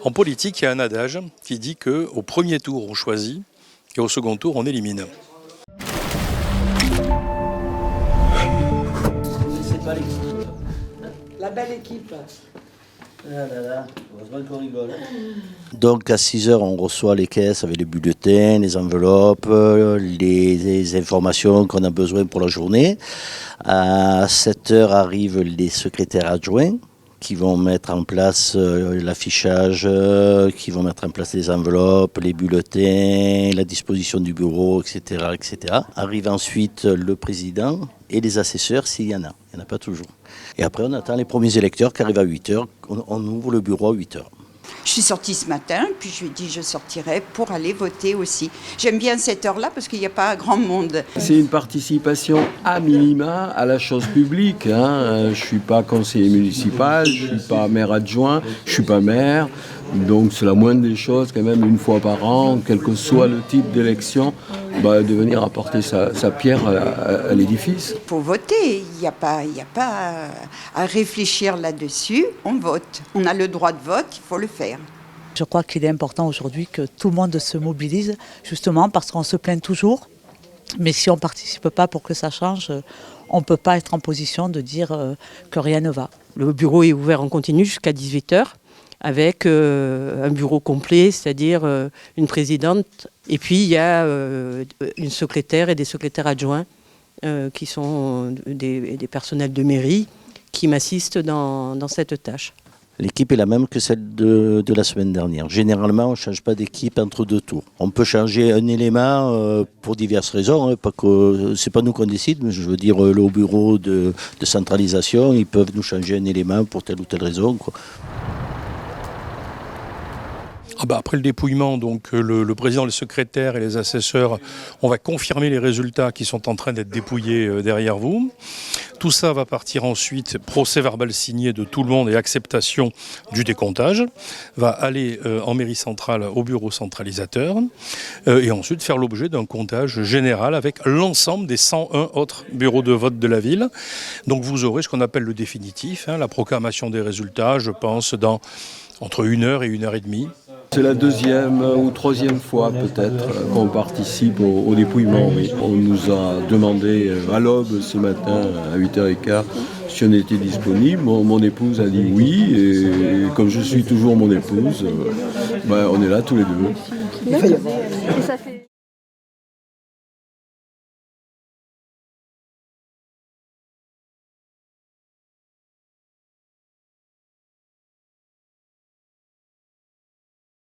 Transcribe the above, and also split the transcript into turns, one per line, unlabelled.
En politique, il y a un adage qui dit qu'au premier tour, on choisit et au second tour, on élimine.
C'est pas l'équipe.
La belle équipe.
Ah là là, heureusement qu'on rigole.
Donc à 6 heures, on reçoit les caisses avec les bulletins, les enveloppes, les informations qu'on a besoin pour la journée. À 7 heures arrivent les secrétaires adjoints qui vont mettre en place l'affichage, qui vont mettre en place les enveloppes, les bulletins, la disposition du bureau, etc., etc. Arrive ensuite le président et les assesseurs s'il y en a. Il n'y en a pas toujours. Et après, on attend les premiers électeurs qui arrivent à 8 heures. On ouvre le bureau à 8 heures.
Je suis sortie ce matin, puis je lui ai dit que je sortirai pour aller voter aussi. J'aime bien cette heure-là parce qu'il n'y a pas grand monde.
C'est une participation à minima à la chose publique. Je ne suis pas conseiller municipal, je ne suis pas maire adjoint, je ne suis pas maire. Donc c'est la moindre des choses, quand même, une fois par an, quel que soit le type d'élection, de venir apporter sa pierre à l'édifice.
Il faut voter, il n'y a pas à réfléchir là-dessus, on vote. On a le droit de vote, il faut le faire.
Je crois qu'il est important aujourd'hui que tout le monde se mobilise, justement parce qu'on se plaint toujours. Mais si on ne participe pas pour que ça change, on ne peut pas être en position de dire que rien ne va.
Le bureau est ouvert en continu jusqu'à 18h. Avec un bureau complet, c'est-à-dire une présidente. Et puis il y a une secrétaire et des secrétaires adjoints qui sont des personnels de mairie qui m'assistent dans cette tâche.
L'équipe est la même que celle de la semaine dernière. Généralement, on ne change pas d'équipe entre deux tours. On peut changer un élément pour diverses raisons. Pas que c'est pas nous qu'on décide, mais je veux dire, le bureau de centralisation, ils peuvent nous changer un élément pour telle ou telle raison, quoi.
Après le dépouillement, donc le président, le secrétaire et les assesseurs, on va confirmer les résultats qui sont en train d'être dépouillés derrière vous. Tout ça va partir ensuite, procès verbal signé de tout le monde et acceptation du décomptage, va aller en mairie centrale au bureau centralisateur et ensuite faire l'objet d'un comptage général avec l'ensemble des 101 autres bureaux de vote de la ville. Donc vous aurez ce qu'on appelle le définitif, la proclamation des résultats, je pense, dans entre 1 heure et 1 heure et demie.
C'est la deuxième ou troisième fois peut-être qu'on participe au dépouillement. Oui. On nous a demandé à l'aube ce matin à 8h15 si on était disponible. Mon épouse a dit oui et comme je suis toujours mon épouse, on est là tous les deux.